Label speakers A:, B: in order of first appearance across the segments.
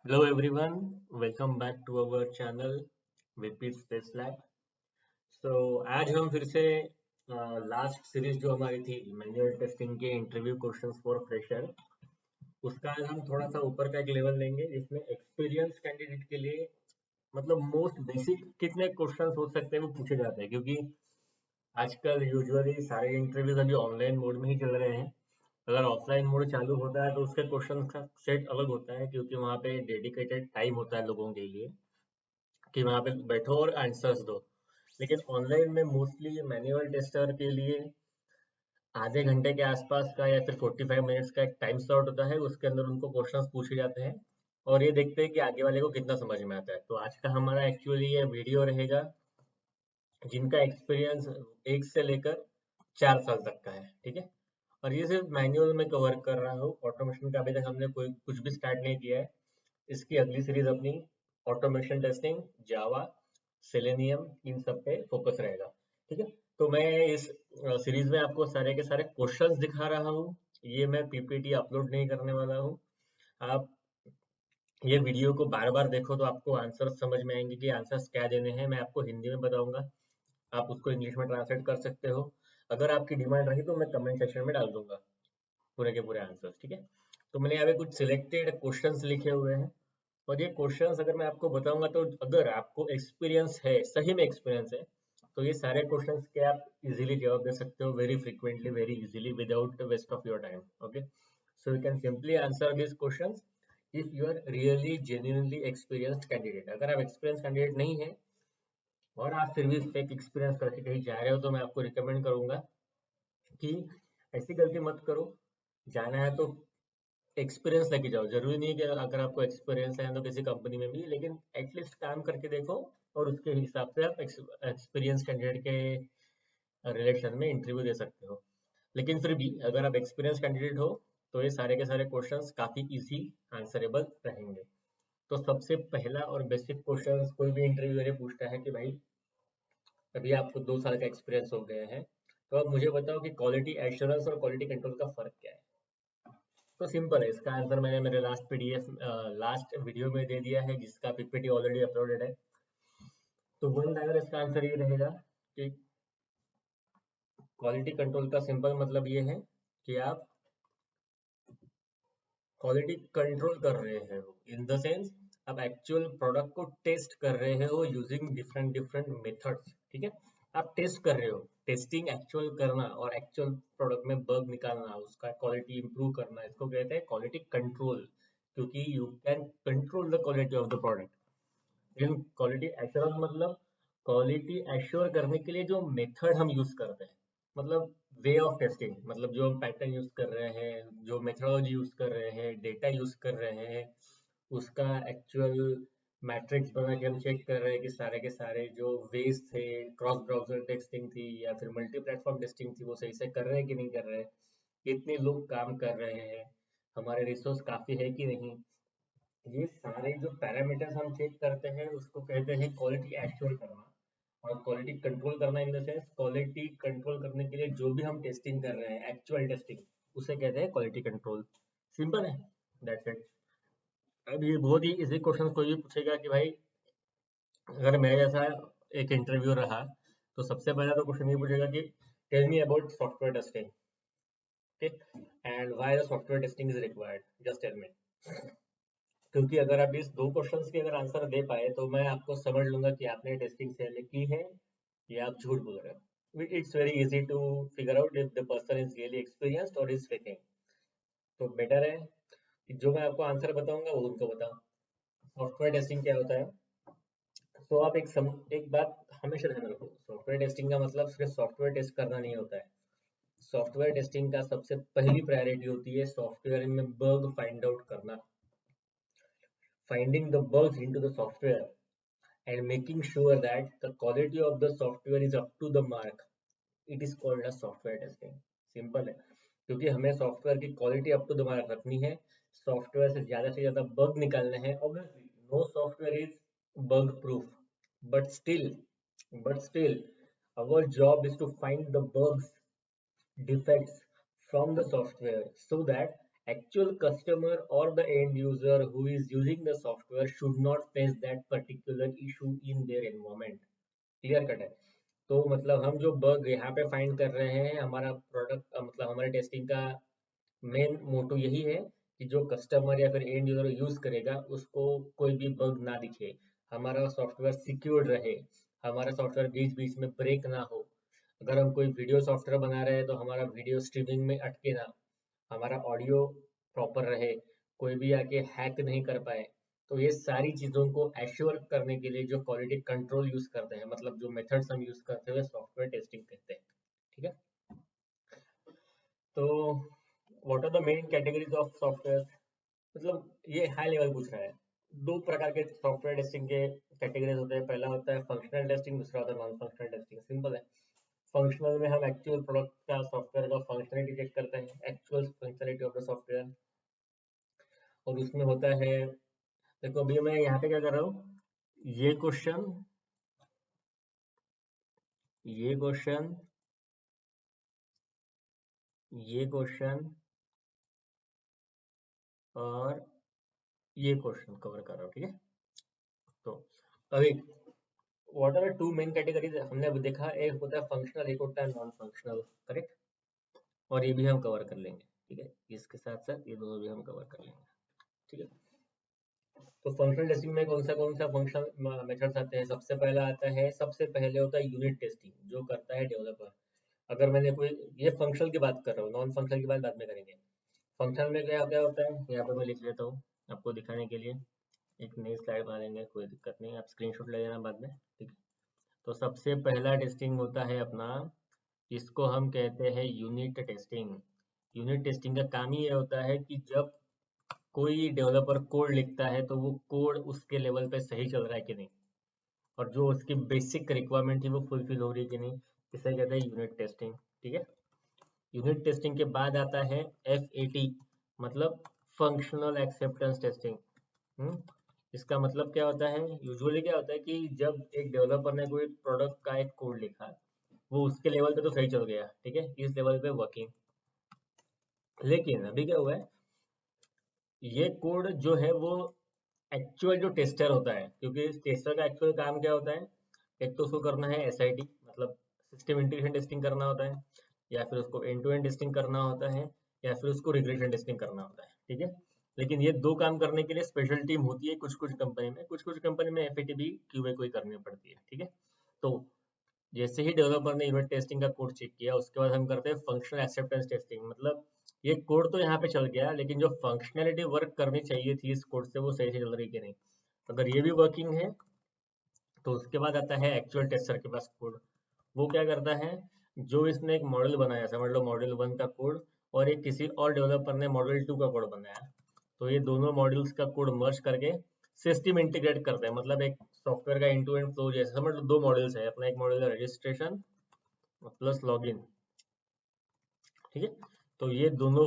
A: Hello everyone, welcome back to our channel Vipeet Space Lab. आज हम फिर से लास्ट सीरीज जो हमारी थी मैनुअल टेस्टिंग के इंटरव्यू क्वेश्चंस फॉर फ्रेशर, उसका आज हम थोड़ा सा ऊपर का एक लेवल लेंगे जिसमें एक्सपीरियंस कैंडिडेट के लिए मतलब मोस्ट बेसिक कितने क्वेश्चंस हो सकते हैं वो पूछे जाते हैं, क्योंकि आजकल यूजुअली सारे इंटरव्यूज अभी ऑनलाइन मोड में ही चल रहे हैं। अगर ऑफलाइन मोड चालू होता है तो उसके क्वेश्चन का सेट अलग होता है, क्योंकि वहाँ पे डेडिकेटेड टाइम होता है लोगों के लिए कि वहाँ पे बैठो और आंसर्स दो। लेकिन ऑनलाइन में मोस्टली मैनुअल टेस्टर के लिए आधे घंटे के आसपास का या फिर 45 मिनट्स का एक टाइम स्लॉट होता है, उसके अंदर उनको क्वेश्चंस पूछे जाते हैं और ये देखते हैं कि आगे वाले को कितना समझ में आता है। तो आज का हमारा एक्चुअली ये वीडियो रहेगा जिनका एक्सपीरियंस 1 से लेकर 4 साल तक का है, ठीक है। और ये सिर्फ मैनुअल में कवर कर रहा हूँ, ऑटोमेशन का अभी तक हमने कोई कुछ भी स्टार्ट नहीं किया है। इसकी अगली सीरीज अपनी ऑटोमेशन टेस्टिंग, जावा, सेलेनियम, इन सब पे फोकस रहेगा, ठीक है। तो मैं इस सीरीज में आपको सारे के सारे क्वेश्चंस दिखा रहा हूँ। ये मैं पीपीटी अपलोड नहीं करने वाला हूँ। आप ये वीडियो को बार बार देखो तो आपको आंसर समझ में आएंगे कि आंसर्स क्या देने हैं। मैं आपको हिंदी में बताऊंगा, आप उसको इंग्लिश में ट्रांसलेट कर सकते हो। अगर आपकी डिमांड रही तो मैं कमेंट सेक्शन में डाल दूंगा पूरे के पूरे आंसर्स, ठीक है। तो मैंने यहाँ पे कुछ सिलेक्टेड क्वेश्चंस लिखे हुए हैं और ये क्वेश्चंस अगर मैं आपको बताऊंगा तो अगर आपको एक्सपीरियंस है, सही में एक्सपीरियंस है, तो ये सारे क्वेश्चंस के आप इजीली जवाब दे सकते हो, very frequently, very easily, without waste of your time. Okay, so you can simply answer this questions if you are really genuinely experienced candidate. अगर आप एक्सपीरियंस कैंडिडेट नहीं है और आप फिर भी फेक एक्सपीरियंस करके कहीं जा रहे हो, तो मैं आपको रिकमेंड करूंगा कि ऐसी गलती मत करो। जाना है तो एक्सपीरियंस लेके जाओ। जरूरी नहीं है कि अगर आपको एक्सपीरियंस है तो किसी कंपनी में भी, लेकिन एटलीस्ट काम करके देखो और उसके हिसाब से आप एक्सपीरियंस कैंडिडेट के रिलेशन में इंटरव्यू दे सकते हो। लेकिन फिर भी अगर आप एक्सपीरियंस कैंडिडेट हो तो ये सारे के सारे क्वेश्चंस काफी इजी आंसरेबल रहेंगे। तो सबसे पहला और बेसिक क्वेश्चन कोई भी इंटरव्यूअर पूछता है कि भाई अभी आपको 2 साल का एक्सपीरियंस हो गया है, तो आप मुझे बताओ कि क्वालिटी एश्योरेंस और क्वालिटी कंट्रोल का फर्क क्या है। तो सिंपल है, इसका आंसर मैंने मेरे लास्ट पीडीएफ लास्ट वीडियो में दे दिया है, जिसका पीपीटी ऑलरेडी अपलोडेड है। तो वन लाइनर इसका आंसर ये रहेगा कि क्वालिटी कंट्रोल का सिंपल मतलब ये है कि आप क्वालिटी कंट्रोल कर रहे हो इन द सेंस आप एक्चुअल प्रोडक्ट को टेस्ट कर रहे हो यूजिंग डिफरेंट डिफरेंट मेथड्स, ठीक है। आप टेस्ट कर रहे हो, टेस्टिंग एक्चुअल करना और एक्चुअल प्रोडक्ट में बग निकालना, उसका क्वालिटी इंप्रूव करना, इसको कहते हैं क्वालिटी कंट्रोल, क्योंकि you can control the quality of the product. लेकिन क्वालिटी एश्योरेंस मतलब क्वालिटी एश्योर करने के लिए जो मेथड हम यूज करते हैं, मतलब वे ऑफ टेस्टिंग, मतलब जो हम पैटर्न यूज कर रहे हैं, जो मेथडोलॉजी यूज कर रहे हैं, डेटा यूज कर रहे हैं, उसका एक्चुअल मैट्रिक्स बना के हम चेक कर रहे हैं कि सारे के सारे जो वेज थे, क्रॉस ब्राउजर टेस्टिंग थी या फिर मल्टी प्लेटफॉर्म टेस्टिंग थी, वो सही से कर रहे हैं कि नहीं कर रहे हैं, कितने लोग काम कर रहे हैं, हमारे रिसोर्स काफी है कि नहीं। ये सारे जो पैरामीटर्स हम चेक करते हैं उसको कहते हैं क्वालिटी एश्योर करना। और क्वालिटी कंट्रोल करना in the sense quality control करने के लिए जो भी हम टेस्टिंग कर रहे हैं, एक्चुअल टेस्टिंग, उसे कहते हैं क्वालिटी कंट्रोल। सिंपल है, दैट्स इट। अब ये बहुत ही इजी क्वेश्चन कोई भी पूछेगा कि भाई अगर मेरे जैसा एक इंटरव्यू रहा तो सबसे पहला तो क्वेश्चन ये पूछेगा कि tell me about software testing, ठीक, and why the software testing is required, just tell me. क्योंकि अगर आप इस दो क्वेश्चंस के अगर आंसर दे पाए तो मैं आपको समझ लूंगा कि आपने टेस्टिंग पहले की है या आप झूठ बोल रहे हो। It's very easy to figure out if the person is really experienced और इज फेकिंग। तो बेटर है कि जो मैं आपको आंसर बताऊंगा वो उनको बताओ। सॉफ्टवेयर टेस्टिंग क्या होता है, तो आप एक बात हमेशा ध्यान रखो, सॉफ्टवेयर टेस्टिंग का मतलब सिर्फ सॉफ्टवेयर टेस्ट करना नहीं होता है। सॉफ्टवेयर टेस्टिंग का सबसे पहली प्रायोरिटी होती है सॉफ्टवेयर में बग फाइंड आउट करना, finding the bugs into the software and making sure that the quality of the software is up to the mark. It is called as software testing. Simple है, क्योंकि हमें software की quality up to the mark रखनी है, software से ज्यादा bug निकालने हैं। Obviously no software is bug proof, but still but still our job is to find the bugs, defects from the software so that Actual customer or the end user who is using the software should not face that particular issue in their environment. Clear cut है। तो मतलब हम जो bug यहाँ पे find कर रहे हैं, हमारा प्रोडक्ट मतलब हमारे टेस्टिंग का मेन मोटो यही है कि जो कस्टमर या फिर एंड यूजर यूज करेगा उसको कोई भी बग ना दिखे, हमारा सॉफ्टवेयर सिक्योर्ड रहे, हमारा सॉफ्टवेयर बीच बीच में ब्रेक ना हो। अगर हम कोई वीडियो सॉफ्टवेयर बना रहे हैं तो हमारा वीडियो स्ट्रीमिंग में अटके ना, हमारा ऑडियो प्रॉपर रहे, कोई भी आके हैक नहीं कर पाए। तो ये सारी चीज़ों को एश्योर करने के लिए जो क्वालिटी कंट्रोल यूज करते हैं, मतलब जो मेथड्स हम यूज करते हैं सॉफ्टवेयर टेस्टिंग कहते हैं। ठीक है, तो what are the main categories of software, मतलब ये हाई लेवल पूछ रहा है। दो प्रकार के सॉफ्टवेयर टेस्टिंग के कैटेगरीज होते हैं, पहला होता है फंक्शनल टेस्टिंग, दूसरा होता है नॉन फंक्शनल टेस्टिंग। सिंपल है, फंक्शनल में हम एक्चुअल प्रोडक्ट का सॉफ्टवेयर का फंक्शनलिटी चेक करते हैं, actual functionality of the software. और उसमें होता है, देखो अभी मैं यहाँ पे क्या कर रहा हूँ, ये क्वेश्चन, ये क्वेश्चन, ये क्वेश्चन और ये क्वेश्चन कवर कर रहा हूँ। ठीक है, तो अभी what are two main categories हमने अभी देखा, एक होता है फंक्शनल, एक होता है नॉन फंक्शनल, करेक्ट। और ये भी हम कवर कर लेंगे। ठीक है, इसके साथ साथ ये दोनों भी हम कवर कर लेंगे। ठीक है, तो फंक्शनल टेस्टिंग में कौन सा फंक्शनल मेथड्स आते हैं, सबसे पहला आता है, सबसे पहले होता है यूनिट टेस्टिंग, जो करता है डेवलपर। अगर मैंने कोई, ये फंक्शनल की बात कर रहा हूँ, नॉन फंक्शनल की बात बाद में करेंगे। फंक्शनल में क्या क्या होता है, यहाँ पे मैं लिख लेता हूँ आपको दिखाने के लिए, एक नई स्लाइड बना लेंगे, कोई दिक्कत नहीं, आप स्क्रीनशॉट ले लेना बाद में। ठीक है, तो सबसे पहला टेस्टिंग होता है अपना, इसको हम कहते हैं यूनिट टेस्टिंग। यूनिट टेस्टिंग का काम ही ये होता है कि जब कोई डेवलपर कोड लिखता है तो वो कोड उसके लेवल पे सही चल रहा है कि नहीं, और जो उसकी बेसिक रिक्वायरमेंट थी वो फुलफिल हो रही है कि नहीं, इसे कहते हैं यूनिट टेस्टिंग। ठीक है, यूनिट टेस्टिंग के बाद आता है FAT, मतलब फंक्शनल एक्सेप्टेंस टेस्टिंग। इसका मतलब क्या होता है, यूजुअली क्या होता है कि जब एक डेवलपर ने कोई प्रोडक्ट का एक कोड लिखा, वो उसके लेवल पे तो सही चल गया, ठीक है, इस लेवल पे वर्किंग। लेकिन अभी क्या हुआ है, ये कोड जो है वो एक्चुअल जो टेस्टर होता है, क्योंकि टेस्टर का एक्चुअल काम क्या होता है, एक तो उसको करना है SIT, मतलब सिस्टम इंटीग्रेशन टेस्टिंग करना होता है, या फिर उसको एंड टू एंड टेस्टिंग करना होता है, या फिर उसको रिग्रेशन टेस्टिंग करना होता है। ठीक है, लेकिन ये दो काम करने के लिए स्पेशल टीम होती है कुछ कुछ कंपनी में, कुछ कुछ कंपनी में FAT भी QA को ही करनी पड़ती है। ठीक है, तो जैसे ही डेवलपर ने यूनिट टेस्टिंग का कोड चेक किया, उसके बाद हम करते हैं फंक्शनल एक्सेप्टेंस टेस्टिंग, मतलब ये कोड तो यहाँ पे चल गया, लेकिन जो फंक्शनैलिटी वर्क करनी चाहिए थी इस कोड से वो सही से चल रही कि नहीं। अगर ये भी वर्किंग है तो उसके बाद आता है एक्चुअल टेस्टर के पास कोड। वो क्या करता है, जो इसने एक मॉडल बनाया, समझ लो मॉडल 1 का कोड, और एक किसी और डेवलपर ने मॉडल 2 का कोड बनाया, तो ये दोनों मॉडल्स का कोड मर्ज करके सिस्टम इंटीग्रेट करते हैं, मतलब एक सॉफ्टवेयर का एंड टू एंड फ्लो जैसे। समझ लो दो मॉडल्स है अपना, एक मॉडल है रजिस्ट्रेशन प्लस लॉगिन। ठीक है, तो ये दोनों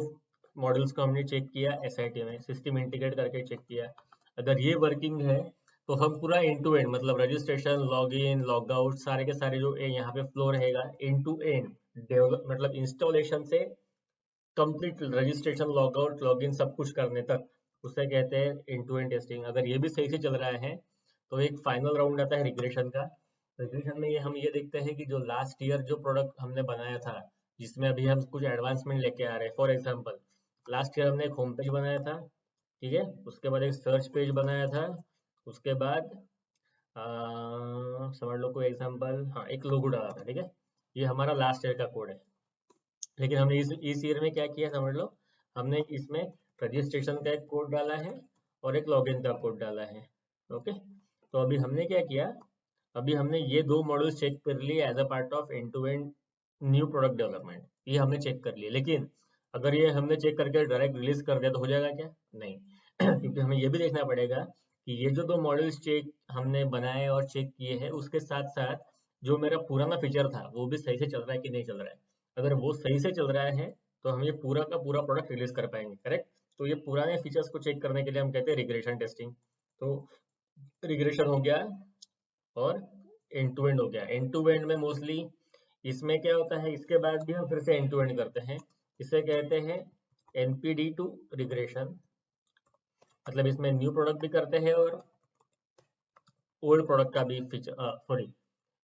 A: मॉडल्स को हमने चेक किया SIT में, सिस्टम इंटीग्रेट करके चेक किया। अगर ये वर्किंग है तो हम पूरा एंड टू एंड, मतलब रजिस्ट्रेशन, लॉगिन, लॉग आउट, सारे के सारे जो यहाँ पे फ्लो रहेगा एंड टू एंड, डेवलप मतलब इंस्टॉलेशन से complete registration, log out, login सब कुछ करने तक, उसे कहते हैं एंड टू एंड टेस्टिंग। अगर ये भी सही से चल रहा है तो एक फाइनल राउंड आता है रिग्रेशन का। रिग्रेशन में ये हम ये देखते हैं कि जो लास्ट ईयर जो प्रोडक्ट हमने बनाया था, जिसमें अभी हम कुछ एडवांसमेंट लेके आ रहे हैं, फॉर एग्जांपल लास्ट ईयर हमने एक होम पेज बनाया था, ठीक है, उसके बाद एक सर्च पेज बनाया था, उसके बाद समझ लो कोई एग्जांपल, हाँ एक लोगो डाला था। ठीक है, ये हमारा लास्ट ईयर का कोड है। लेकिन हमने इस ईयर में क्या किया, समझ लो हमने इसमें रजिस्ट्रेशन का एक कोड डाला है और एक लॉगिन का कोड डाला है। ओके, तो अभी हमने क्या किया, अभी हमने ये दो मॉडल चेक कर लिए as a part of end to end new product development, ये हमने चेक कर लिए। लेकिन अगर ये हमने चेक करके डायरेक्ट रिलीज कर दिया तो हो जाएगा क्या, नहीं क्योंकि हमें ये भी देखना पड़ेगा कि ये जो दो मॉडल्स चेक हमने बनाए और चेक किए हैं, उसके साथ साथ जो मेरा पुराना फीचर था वो भी सही से चल रहा है कि नहीं चल रहा है। अगर वो सही से चल रहा है तो हम ये पूरा का पूरा प्रोडक्ट रिलीज कर पाएंगे, करेक्ट। तो ये पुराने फीचर्स को चेक करने के लिए हम कहते हैं रिग्रेशन टेस्टिंग। तो रिग्रेशन हो गया और एंड टू एंड हो गया। एंड टू एंड में मोस्टली इसमें क्या होता है, इसके बाद भी हम फिर से एंड टू एंड करते हैं, इसे कहते हैं एनपीडी टू रिग्रेशन, मतलब इसमें न्यू प्रोडक्ट भी करते हैं और ओल्ड प्रोडक्ट का भी feature, sorry,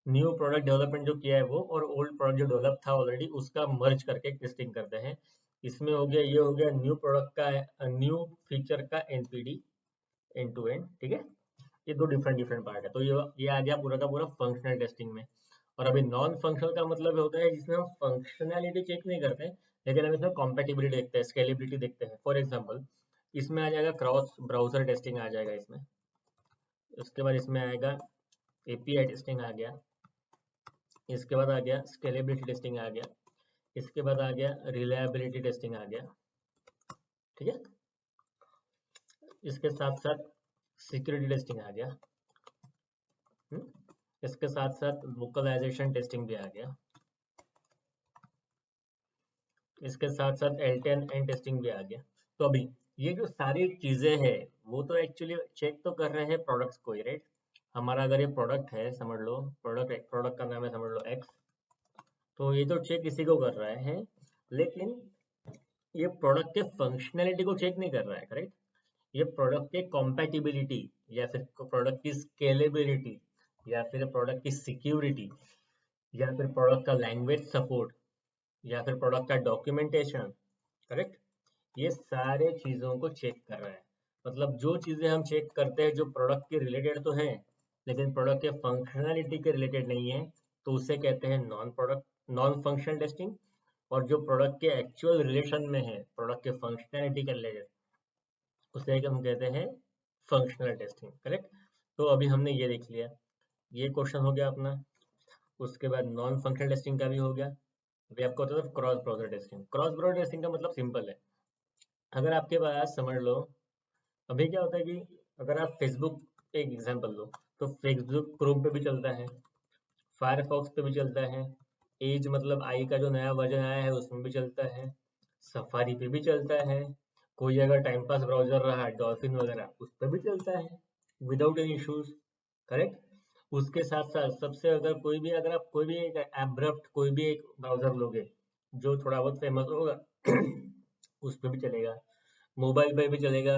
A: new product development जो किया है वो और ओल्ड प्रोडक्ट जो डेवलप था ऑलरेडी उसका मर्ज करके टेस्टिंग करते हैं। इसमें हो गया, ये हो गया न्यू प्रोडक्ट का, न्यू फीचर का एनपीडी, एंड टू एंड, ठीक है। ये दो डिफरेंट डिफरेंट पार्ट है, तो ये आ गया पूरा का पूरा फंक्शनल टेस्टिंग में। और अभी नॉन फंक्शनल का मतलब होता है जिसमें हम फंक्शनैलिटी चेक नहीं करते, लेकिन हम इसमें कॉम्पेटिबिलिटी देखते हैं, स्केलेबिलिटी देखते हैं। फॉर एग्जांपल इसमें आ जाएगा क्रॉस ब्राउजर टेस्टिंग आ जाएगा इसमें, उसके बाद इसमें आएगा एपीआई टेस्टिंग आ गया, इसके बाद आ गया स्केलेबिलिटी टेस्टिंग आ गया, इसके बाद आ गया रिलायबिलिटी टेस्टिंग आ गया, ठीक है। इसके साथ साथ सिक्योरिटी टेस्टिंग आ गया, इसके साथ साथ लोकलाइजेशन टेस्टिंग भी आ गया, इसके साथ साथ L10 एंड टेस्टिंग भी आ गया। तो अभी ये जो सारी चीजें हैं वो तो एक्चुअली चेक तो कर रहे हैं प्रोडक्ट्स को ही, राइट। हमारा अगर ये प्रोडक्ट है, समझ लो प्रोडक्ट का नाम है, समझ लो एक्स, तो ये तो चेक इसी को कर रहा है, लेकिन ये प्रोडक्ट के फंक्शनैलिटी को चेक नहीं कर रहा है, करेक्ट। ये प्रोडक्ट के कॉम्पैटिबिलिटी या फिर प्रोडक्ट की स्केलेबिलिटी या फिर प्रोडक्ट की सिक्योरिटी या फिर प्रोडक्ट का लैंग्वेज सपोर्ट या फिर प्रोडक्ट का डॉक्यूमेंटेशन, करेक्ट, ये सारे चीजों को चेक कर रहा है। मतलब जो चीजें हम चेक करते हैं जो प्रोडक्ट के रिलेटेड तो है लेकिन प्रोडक्ट के फंक्शनैलिटी के रिलेटेड नहीं है, तो उसे कहते हैं नॉन फंक्शनल टेस्टिंग। और जो प्रोडक्ट के एक्चुअल रिलेशन में है प्रोडक्ट के फंक्शनैलिटी के रिलेटेड, उसे हम कहते हैं फंक्शनल टेस्टिंग, करेक्ट। तो अभी हमने ये देख लिया, ये क्वेश्चन हो गया अपना। उसके बाद नॉन फंक्शनल टेस्टिंग का भी हो गया। अभी आपको होता है cross browser testing. Cross browser testing का मतलब सिंपल है, अगर आपके पास, समझ लो अभी क्या होता है कि अगर आप फेसबुक, एक एग्जांपल लो, तो फेसबुक क्रोम पे भी चलता है, फायरफॉक्स पे भी चलता है, एज मतलब आई का जो नया वर्जन आया है उसमें भी चलता है, सफारी पे भी चलता है, कोई अगर टाइम पास ब्राउजर रहा डॉल्फिन वगैरह उस पर भी चलता है विदाउट एनी इश्यूज, करेक्ट। उसके साथ साथ सबसे अगर कोई भी, अगर आप कोई भी एक एब्रप्ट कोई भी एक ब्राउजर लोगे जो थोड़ा बहुत फेमस होगा उस पर भी चलेगा, मोबाइल पे भी चलेगा,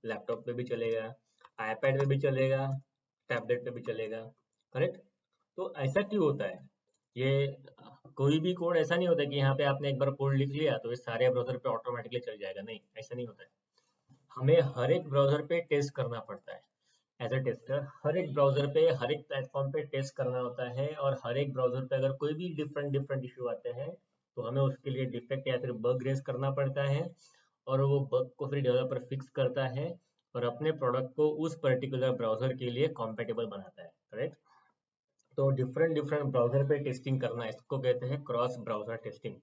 A: लैपटॉप पे भी चलेगा, आईपैड पे भी चलेगा, टैबलेट पे भी चलेगा, करेक्ट। तो ऐसा क्यों होता है? ये कोई भी कोड ऐसा नहीं होता कि यहाँ पे आपने एक बार कोड लिख लिया तो ये सारे ब्राउजर पे ऑटोमेटिकली चल जाएगा, नहीं, ऐसा नहीं होता है। हमें हर एक ब्राउजर पे टेस्ट करना पड़ता है। एज अ टेस्टर हर एक ब्राउजर पे, हर एक प्लेटफॉर्म पे टेस्ट करना होता है, और हर एक ब्राउजर पे अगर कोई भी डिफरेंट डिफरेंट इशू आते हैं तो हमें उसके लिए डिफेक्ट या फिर बग रेज करना पड़ता है, और वो बग को फिर डेवलपर फिक्स करता है और अपने प्रोडक्ट को उस पर्टिकुलर ब्राउजर के लिए कॉम्पेटेबल बनाता है, करेक्ट। तो डिफरेंट डिफरेंट ब्राउजर पे टेस्टिंग करना, इसको कहते हैं cross browser testing.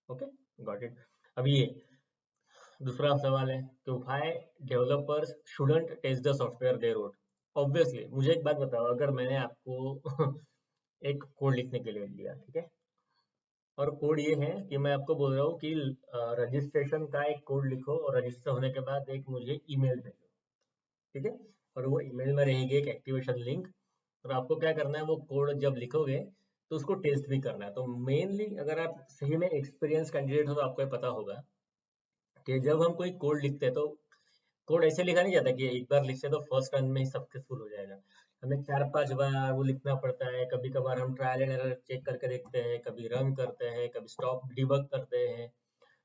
A: Okay, got it. अभी ये दूसरा सवाल है कि why developers shouldn't test the software they wrote. Obviously मुझे एक बात बताओ, अगर मैंने आपको एक कोड लिखने के लिए दिया, ठीक है, और कोड ये है कि मैं आपको बोल रहा हूँ कि रजिस्ट्रेशन का एक कोड लिखो और रजिस्टर होने के बाद एक मुझे ईमेल भेजो, ठीक है, और वो ईमेल में रहेगी एक एक्टिवेशन लिंक, और आपको क्या करना है, वो कोड जब लिखोगे तो उसको टेस्ट भी करना है। तो मेनली अगर आप सही में एक्सपीरियंस कैंडिडेट हो तो आपको ये पता होगा कि जब हम कोई कोड लिखते हैं तो कोड ऐसे लिखा नहीं जाता कि एक बार लिखते तो फर्स्ट रन में ही सक्सेसफुल हो जाएगा। हमें 4-5 बार वो लिखना पड़ता है, कभी कभार हम ट्रायल एंड एरर चेक करके देखते हैं, कभी रन करते हैं, कभी स्टॉप डिबग करते हैं,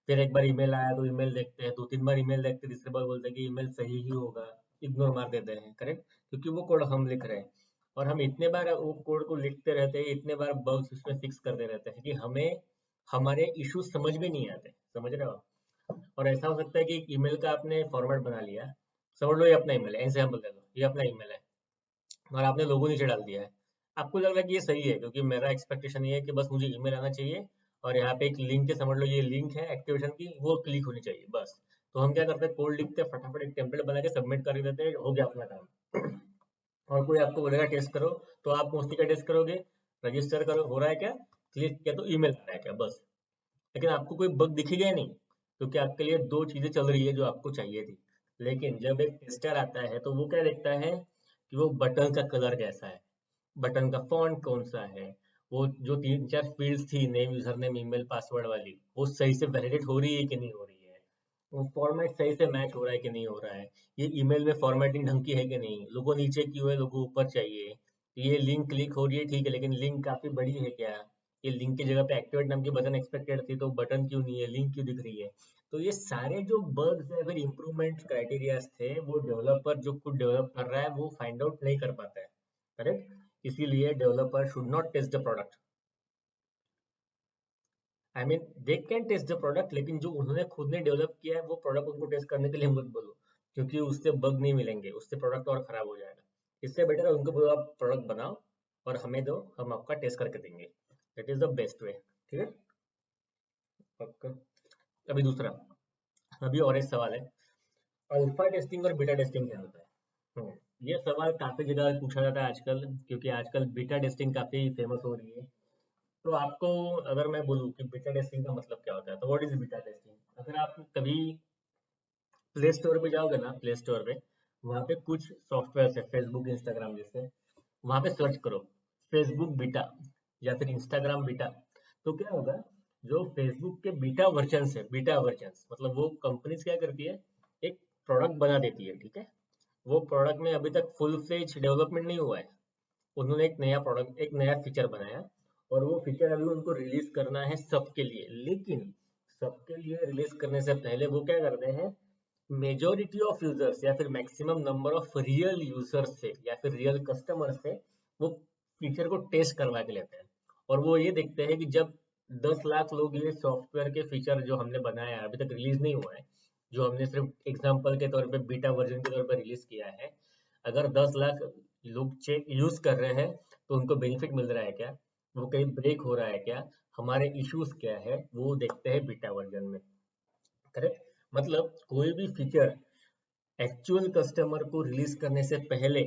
A: फिर एक बार ईमेल आया तो ईमेल देखते हैं, 2-3 बार ईमेल देखते हैं, तीसरी बार बोलते हैं कि ईमेल सही ही होगा, इग्नोर मार देते हैं, करेक्ट, क्योंकि वो कोड हम लिख रहे हैं। और हम इतने बार वो कोड को लिखते रहते हैं, इतने बार बग्स उसमें फिक्स करते रहते हैं कि हमें हमारे इश्यूज समझ में नहीं आते, समझ रहे हो। और ऐसा हो सकता है कि ईमेल का आपने फॉर्मेट बना लिया, समझ लो ये अपना ईमेल है, एग्जाम्पल दे दो, ये अपना ईमेल है और आपने लोगो नीचे डाल दिया है। आपको लग रहा है कि ये सही है क्योंकि मेरा एक्सपेक्टेशन ये है कि बस मुझे ईमेल आना चाहिए और यहाँ पे एक लिंक है, समझ लो ये लिंक है एक्टिवेशन की, वो क्लिक होनी चाहिए बस। तो हम क्या करते हैं, कोड लिखते हैं, फटाफट एक टेम्पलेट बना के सबमिट कर देते हैं, हो गया अपना काम। और कोई आपको बोलेगा टेस्ट करो, तो आप मोस्टली क्या टेस्ट करोगे, रजिस्टर करो हो रहा है क्या, क्लिक किया तो ईमेल आ रहा है क्या, बस। लेकिन आपको कोई बग दिखेगा ही नहीं, क्योंकि आपके लिए दो चीजें चल रही है जो आपको चाहिए थी। लेकिन जब एक टेस्टर आता है तो वो क्या देखता है कि वो बटन का कलर कैसा है, बटन का फॉन्ट कौन सा है, वो जो 3-4 फील्ड्स थी, name, user name, email, password वाली, वो सही से वैलिडेट हो रही है कि नहीं हो रही है, वो फॉर्मेट सही से मैच हो रहा है कि नहीं हो रहा है, ये ईमेल में फॉर्मेटिंग ढंग की है कि नहीं, लोगों नीचे क्यों है, लोगों ऊपर चाहिए, ये लिंक क्लिक हो रही है ठीक है, लेकिन लिंक काफी बड़ी है क्या, ये लिंक की जगह पे एक्टिवेट नाम की बटन एक्सपेक्टेड थी तो बटन क्यों नहीं है, लिंक क्यों दिख रही है। तो ये सारे जो बग्स है फिर इम्प्रूवमेंट क्राइटेरियाज थे वो डेवलपर जो खुद डेवलप कर रहा है वो फाइंड आउट नहीं कर पाता है, करेक्ट। इसीलिए developer should not test the product. I mean they can test the product, लेकिन जो उन्होंने खुद ने डेवलप किया है वो प्रोडक्ट उनको टेस्ट करने के लिए मत बोलो, क्योंकि उससे बग नहीं मिलेंगे, उससे प्रोडक्ट और खराब हो जाएगा। इससे बेटर है उनको बोलो आप प्रोडक्ट बनाओ और हमें दो, हम आपका टेस्ट करके देंगे। That is the best way. ठीक है। ओके। अभी दूसरा, अभी और एक सवाल है, अल्फा टेस्टिंग और बीटा टेस्टिंग क्या होता है। ये सवाल काफी जगह पूछा जाता है आजकल, क्योंकि आजकल बीटा टेस्टिंग काफी फेमस हो रही है। तो आपको अगर मैं बोलूँ कि बीटा टेस्टिंग का मतलब क्या होता है, तो व्हाट इज बीटा टेस्टिंग। अगर आप कभी प्ले स्टोर पे जाओगे ना, प्ले स्टोर पे वहाँ पे कुछ सॉफ्टवेयर है फेसबुक इंस्टाग्राम जैसे, वहाँ पे सर्च करो फेसबुक बीटा या फिर इंस्टाग्राम बीटा, तो क्या होगा, जो फेसबुक के बीटा वर्जन है, बीटा वर्जन मतलब वो कंपनीज क्या करती है, एक प्रोडक्ट बना देती है, ठीक है। वो प्रोडक्ट में अभी तक फुल फ्लेज डेवलपमेंट नहीं हुआ है, उन्होंने एक नया प्रोडक्ट, एक नया फीचर बनाया और वो फीचर अभी उनको रिलीज करना है सबके लिए, लेकिन सबके लिए रिलीज करने से पहले वो क्या करते हैं, मेजोरिटी ऑफ यूजर्स या फिर maximum number of real users से या फिर रियल कस्टमर से वो फीचर को टेस्ट करवा के लेते हैं। और वो ये देखते हैं कि जब 10 लाख लोग ये सॉफ्टवेयर के फीचर जो हमने बनाया है अभी तक रिलीज नहीं हुआ है, जो हमने सिर्फ एग्जांपल के तौर पे बीटा वर्जन के तौर पे रिलीज किया है, अगर 10 लाख लोग चेक यूज कर रहे हैं तो उनको बेनिफिट मिल रहा है क्या, वो कहीं ब्रेक हो रहा है क्या, हमारे इश्यूज क्या है, वो देखते हैं बीटा वर्जन में, करेक्ट। मतलब कोई भी फीचर एक्चुअल कस्टमर को रिलीज करने से पहले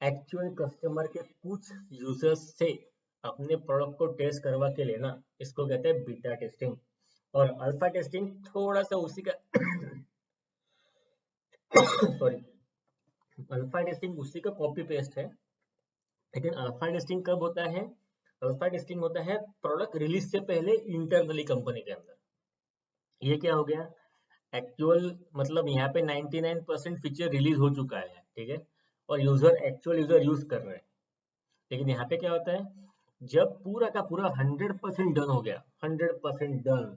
A: एक्चुअल कस्टमर के कुछ यूजर्स से अपने प्रोडक्ट को टेस्ट करवा के लेना, इसको कहते हैं बीटा टेस्टिंग। और अल्फा टेस्टिंग थोड़ा सा उसी का सॉरी, अल्फा टेस्टिंग उसी का कॉपी पेस्ट है, लेकिन अल्फा टेस्टिंग कब होता है, अल्फा टेस्टिंग होता है प्रोडक्ट रिलीज से पहले इंटरनली कंपनी के अंदर। ये क्या हो गया, एक्चुअल मतलब यहाँ पे 99% फीचर रिलीज हो चुका है, ठीक है, और यूजर एक्चुअल यूजर यूज कर रहे हैं। लेकिन यहाँ पे क्या होता है, जब पूरा का पूरा 100% डन हो गया, 100% डन,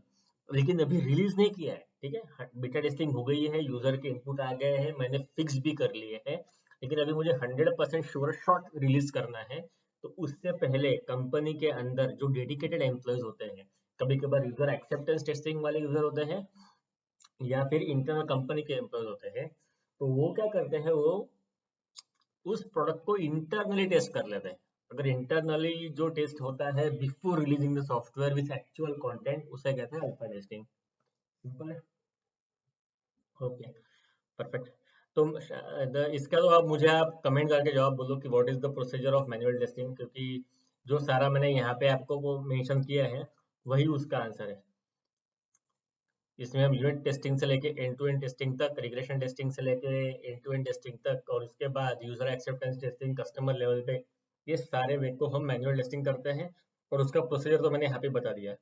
A: लेकिन अभी रिलीज नहीं किया है, ठीक है, बीटा टेस्टिंग हो गई है, यूजर के इनपुट आ गए हैं, मैंने फिक्स भी कर लिए हैं, लेकिन अभी मुझे 100% श्योर शॉट रिलीज करना है। तो उससे पहले कंपनी के अंदर जो डेडिकेटेड एम्प्लॉयज होते हैं, कभी कभार यूजर एक्सेप्टेंस टेस्टिंग वाले यूजर होते हैं या फिर इंटरनल कंपनी के एम्प्लॉयज होते हैं, तो वो क्या करते हैं, वो उस प्रोडक्ट को इंटरनली टेस्ट कर लेते हैं। अगर इंटरनली जो टेस्ट होता है before releasing the software with actual content, उसे कहते हैं अल्फा टेस्टिंग। सिंपल है। Okay, perfect. तो इसका तो आप मुझे आप कमेंट करके जवाब बोलो कि what is the procedure of manual testing, क्योंकि जो सारा मैंने यहाँ पे आपको वो मेंशन किया है वही उसका आंसर है। इसमें हम यूनिट टेस्टिंग से लेके एंड टू एंड टेस्टिंग तक, रिग्रेशन टेस्टिंग से लेके एंड टू एंड टेस्टिंग तक, और उसके बाद user acceptance testing customer level पे, ये सारे वे को हम मैनुअल टेस्टिंग करते हैं। और उसका प्रोसीजर तो मैंने यहाँ पे बता दिया है,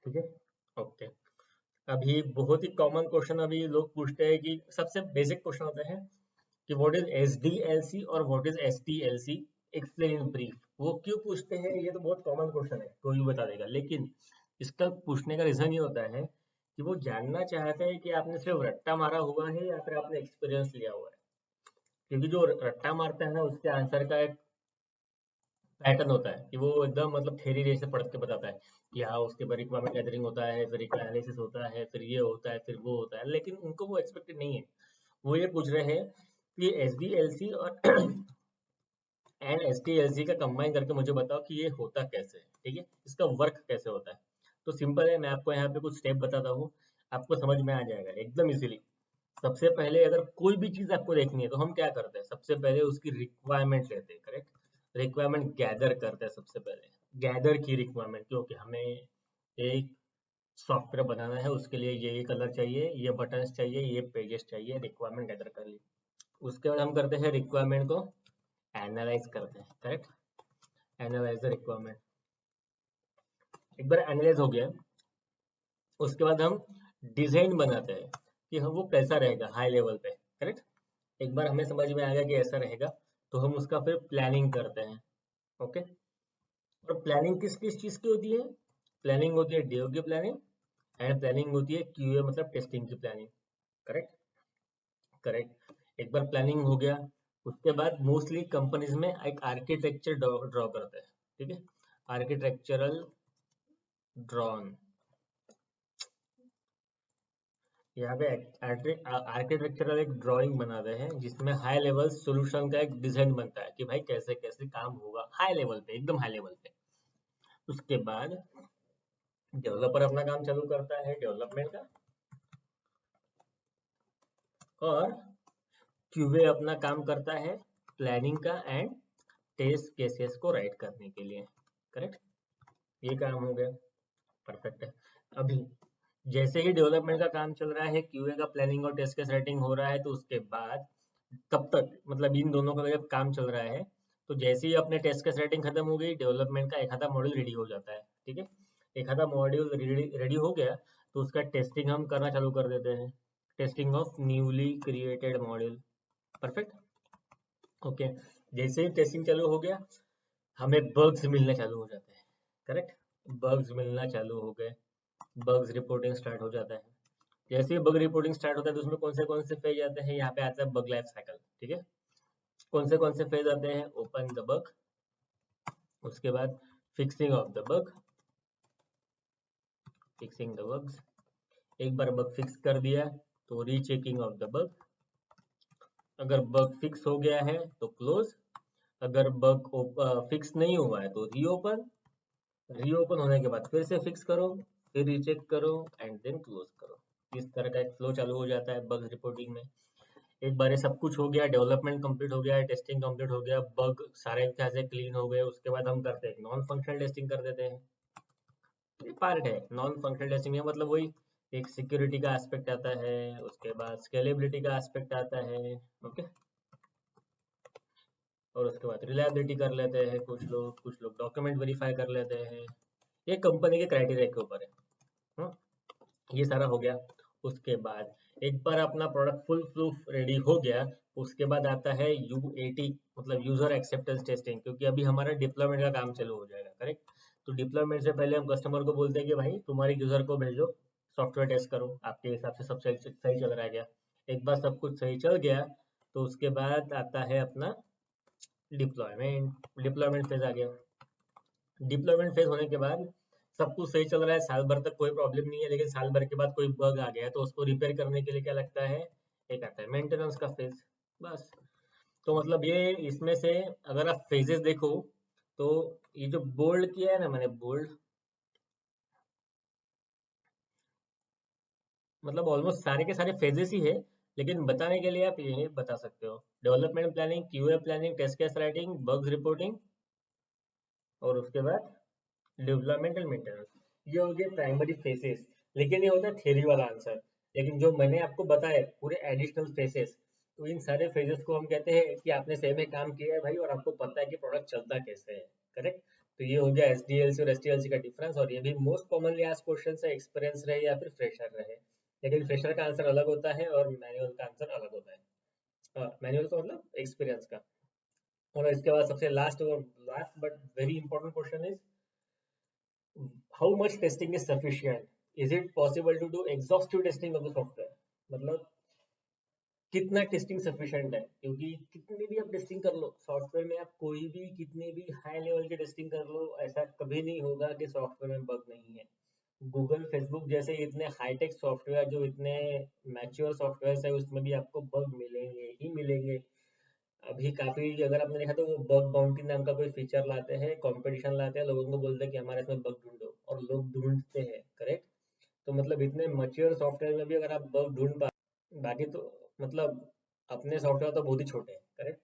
A: ठीक है। ओके। अभी बहुत ही कॉमन क्वेश्चन अभी लोग पूछते हैं कि सबसे बेसिक क्वेश्चन होता है कि व्हाट इज एसडीएलसी और what is STLC, explain in brief. वो क्यों पूछते हैं, ये तो बहुत कॉमन क्वेश्चन है, कोई भी बता देगा, लेकिन इसका पूछने का रीजन ये होता है कि वो जानना चाहते हैं कि आपने सिर्फ रट्टा मारा हुआ है या फिर आपने एक्सपीरियंस लिया हुआ है। क्योंकि जो रट्टा मारता है ना उसके आंसर का एक पैटर्न होता है कि वो एकदम मतलब थ्योरी जैसे पढ़ के बताता है कि हाँ उसके बाद रिक्वायरमेंट गैदरिंग होता है, फिर एनालिसिस होता है, फिर ये होता है, फिर वो होता है, लेकिन उनको वो एक्सपेक्टेड नहीं है। वो ये पूछ रहे हैं कि एस डी एल सी और and S T L C का कंबाइन करके मुझे बताओ कि ये होता कैसे है, ठीक है, इसका वर्क कैसे होता है। तो सिंपल है, मैं आपको यहाँ पे कुछ स्टेप बताता हूँ, आपको समझ में आ जाएगा एकदम इजीली। सबसे पहले अगर कोई भी चीज आपको देखनी है तो हम क्या करते हैं, सबसे पहले उसकी रिक्वायरमेंट लेते हैं, करेक्ट। रिक्वायरमेंट गैदर करते हैं सबसे पहले, गैदर की रिक्वायरमेंट, क्योंकि हमें एक सॉफ्टवेयर बनाना है, उसके लिए ये कलर चाहिए, ये बटन्स चाहिए, ये पेजेस चाहिए, रिक्वायरमेंट गैदर कर ली। उसके बाद हम करते हैं रिक्वायरमेंट को एनालाइज करते हैं, करेक्ट। एनालाइज द रिक्वायरमेंट, एक बार एनालाइज हो गया उसके बाद हम डिजाइन बनाते हैं कि हम वो कैसा रहेगा हाई लेवल पे, करेक्ट। एक बार हमें समझ में आ गया कि ऐसा रहेगा, तो हम उसका फिर प्लानिंग करते हैं। ओके। और प्लानिंग किस किस चीज की होती है? प्लानिंग होती है डीओ की प्लानिंग, एंड प्लानिंग होती है क्यूए मतलब टेस्टिंग की प्लानिंग। करेक्ट। करेक्ट। एक बार प्लानिंग हो गया, उसके बाद मोस्टली कंपनीज में एक आर्किटेक्चर ड्रॉ करते हैं, ठीक है। आर्किटेक्चरल ड्रॉन, यहाँ पे आर्किटेक्चरल एक ड्राइंग बनाते हैं जिसमें हाई लेवल सॉल्यूशन का एक डिजाइन बनता है कि भाई कैसे कैसे काम होगा हाई लेवल पे, एकदम हाई लेवल पे। उसके बाद डेवलपर अपना काम चालू करता है डेवलपमेंट का, और क्यूए अपना काम करता है प्लानिंग का एंड टेस्ट केसेस को राइट करने के लिए। करेक्ट। ये काम हो गया। परफेक्ट है। अभी जैसे ही डेवलपमेंट का काम चल रहा है, क्यूए का प्लानिंग और टेस्ट केस राइटिंग हो रहा है, तो उसके बाद तब तक मतलब इन दोनों का जब काम चल रहा है, तो जैसे ही अपने टेस्ट केस राइटिंग खत्म हो गई, डेवलपमेंट का एक आधा मॉड्यूल रेडी हो जाता है, ठीक है। एक आधा मॉड्यूल रेडी हो गया, तो उसका टेस्टिंग हम करना चालू कर देते हैं, testing of newly created module. Perfect. Okay. जैसे ही टेस्टिंग चालू हो गया, हमें बग्स मिलने चालू हो जाते हैं। करेक्ट। बग्स मिलना चालू हो गए, बग्स रिपोर्टिंग स्टार्ट हो जाता है। जैसे ही बग रिपोर्टिंग स्टार्ट होता है, तो उसमें कौन से फेज आते हैं? यहाँ पे आता है बग लाइफ साइकिल, ठीक है। कौन से फेज आते हैं? ओपन द बग, उसके बाद fixing of the bug, fixing the bugs. एक बार बग फिक्स कर दिया तो रीचेकिंग ऑफ द बग, अगर बग फिक्स हो गया है तो क्लोज, अगर बग फिक्स नहीं हुआ है तो रीओपन, रीओपन होने के बाद फिर से फिक्स करो, फिर रीचेक करो एंड देन क्लोज करो। इस तरह का एक फ्लो चालू हो जाता है बग रिपोर्टिंग में। एक बार ये सब कुछ हो गया, डेवलपमेंट कंप्लीट हो गया, टेस्टिंग कंप्लीट हो गया, बग सारे खासे क्लीन हो गए, उसके बाद हम करते हैं नॉन फंक्शनल टेस्टिंग कर देते हैं। ये पार्ट है नॉन फंक्शनल टेस्टिंग में, मतलब वही एक सिक्योरिटी का एस्पेक्ट आता है, उसके बाद स्केलेबिलिटी का एस्पेक्ट आता है। ओके। और उसके बाद रिलायबिलिटी कर लेते हैं कुछ लोग डॉक्यूमेंट वेरीफाई कर लेते हैं। ये कंपनी के क्राइटेरिया के ऊपर है। हाँ, ये सारा हो गया। उसके बाद एक बार अपना प्रोडक्ट फुल प्रूफ रेडी हो गया, उसके बाद आता है यूएटी मतलब यूजर एक्सेप्टेंस टेस्टिंग, क्योंकि अभी हमारा डिप्लॉयमेंट का काम चालू हो जाएगा। करेक्ट। तो डिप्लॉयमेंट से पहले हम कस्टमर को बोलते हैं कि भाई तुम्हारे यूजर को भेजो, सॉफ्टवेयर टेस्ट करो, आपके हिसाब से सब सही सही चल रहा है क्या। एक बार सब कुछ सही चल गया, तो उसके बाद आता है अपना डिप्लॉयमेंट, डिप्लॉयमेंट फेज आ गया। डिप्लॉयमेंट फेज होने के बाद सब कुछ सही चल रहा है, साल भर तक कोई प्रॉब्लम नहीं है, लेकिन साल भर के बाद कोई बग आ गया है, तो उसको रिपेयर करने के लिए क्या लगता है? एक आता है मेंटेनेंस का फेज। बस। तो मतलब ये इसमें से अगर आप फेजेस देखो, तो ये जो बोल्ड किया है ना मैंने, बोल्ड मतलब ऑलमोस्ट सारे के सारे फेजेस ही है, लेकिन बताने के लिए आप ये बता सकते हो development planning, QA planning, test case writing, bugs reporting, और उसके बाद डेवलपमेंट एंड मेंटेनेंस। ये हो गए प्राइमरी फेसेस। लेकिन ये होता है थ्योरी वाला आंसर, लेकिन जो मैंने आपको बताया पूरे एडिशनल फेसेस, तो इन सारे फेजेस को हम कहते हैं कि आपने सही में काम किया है भाई, और आपको पता है कि प्रोडक्ट चलता कैसे है। करेक्ट। तो ये हो गया एसडीएलसी और एसटीएलसी का डिफरेंस, और ये भी मोस्ट कॉमनली आज क्वेश्चन है, एक्सपीरियंस रहे या फिर फ्रेशर रहे। लेकिन फ्रेशर का आंसर अलग होता है और मैनुअल का आंसर अलग होता है। मैनुअल का मतलब एक्सपीरियंस का। और इसके बाद सबसे last but very important question is, how much testing is sufficient? Is it possible to do exhaustive testing of the software? मतलब कितना टेस्टिंग सफिशिएंट है, क्योंकि कितनी भी आप टेस्टिंग कर लो सॉफ्टवेयर में, आप कोई भी कितनी भी हाई लेवल की टेस्टिंग कर लो, ऐसा कभी नहीं होगा कि सॉफ्टवेयर में बग नहीं है। गूगल फेसबुक जैसे इतने हाईटेक सॉफ्टवेयर, जो इतने मैच्योर सॉफ्टवेयर है, उसमें भी आपको बग मिलेंगे ही मिलेंगे। अभी काफी अगर आपने देखा तो वो बग बाउंटी नाम का कोई फीचर लाते हैं, कंपटीशन लाते हैं, लोगों को बोलते हैं कि हमारे इसमें बग ढूंढो, और लोग ढूंढते हैं। करेक्ट। तो मतलब इतने मैच्योर सॉफ्टवेयर में भी अगर आप बग ढूंढ पा, बाकी तो मतलब अपने सॉफ्टवेयर तो बहुत ही छोटे हैं। करेक्ट।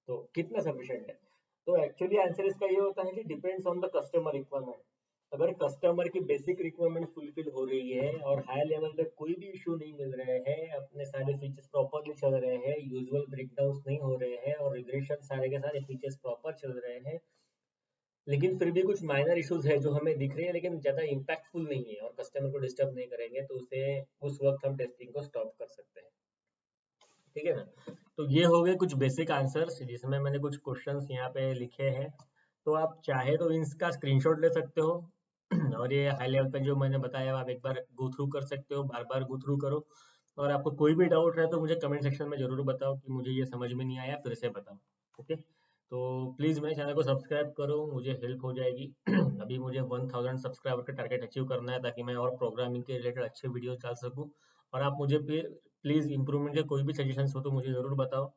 A: तो कितना सफिशिएंट है? तो एक्चुअली आंसर इसका ये होता है कि depends on the customer requirement. अगर कस्टमर की बेसिक रिक्वायरमेंट फुलफिल हो रही है और हाई लेवल पे कोई भी इशू नहीं मिल रहे हैं, अपने सारे फीचर्स प्रॉपरली चल रहे हैं, यूजुअल ब्रेकडाउन्स नहीं हो रहे हैं, और रिग्रेशन सारे के सारे फीचर्स प्रॉपर चल रहे हैं, लेकिन फिर भी कुछ माइनर इश्यूज है जो हमें दिख रही है, लेकिन ज़्यादा इम्पैक्टफुल नहीं है और कस्टमर को डिस्टर्ब नहीं करेंगे, तो उसे उस वक्त हम टेस्टिंग को स्टॉप कर सकते हैं। ठीक है ना? तो ये हो गए कुछ बेसिक आंसर्स जिसमें मैंने कुछ क्वेश्चंस यहाँ पे लिखे हैं। तो आप चाहे तो इनका स्क्रीनशॉट ले सकते हो और ये हाई लेवल पे जो मैंने बताया आप एक बार गो थ्रू कर सकते हो, बार बार गो थ्रू करो। और आपको कोई भी डाउट है तो मुझे कमेंट सेक्शन में जरूर बताओ कि मुझे ये समझ में नहीं आया, फिर से बताओ। ओके, तो प्लीज़ मेरे चैनल को सब्सक्राइब करो, मुझे हेल्प हो जाएगी। अभी मुझे 1000 सब्सक्राइबर का टारगेट अचीव करना है ताकि मैं और प्रोग्रामिंग के रिलेटेड अच्छे वीडियो डाल सकूँ। और आप मुझे फिर प्लीज़ इम्प्रूवमेंट के कोई भी सजेशंस हो तो मुझे ज़रूर बताओ।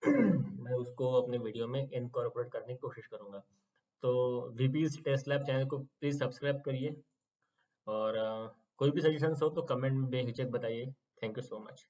A: मैं उसको अपने वीडियो में इनकॉर्पोरेट करने की कोशिश करूँगा। तो वीपीज टेस्ट लैब चैनल को प्लीज़ सब्सक्राइब करिए और कोई भी सजेशंस हो तो कमेंट में बेहिचक बताइए। Thank you so much.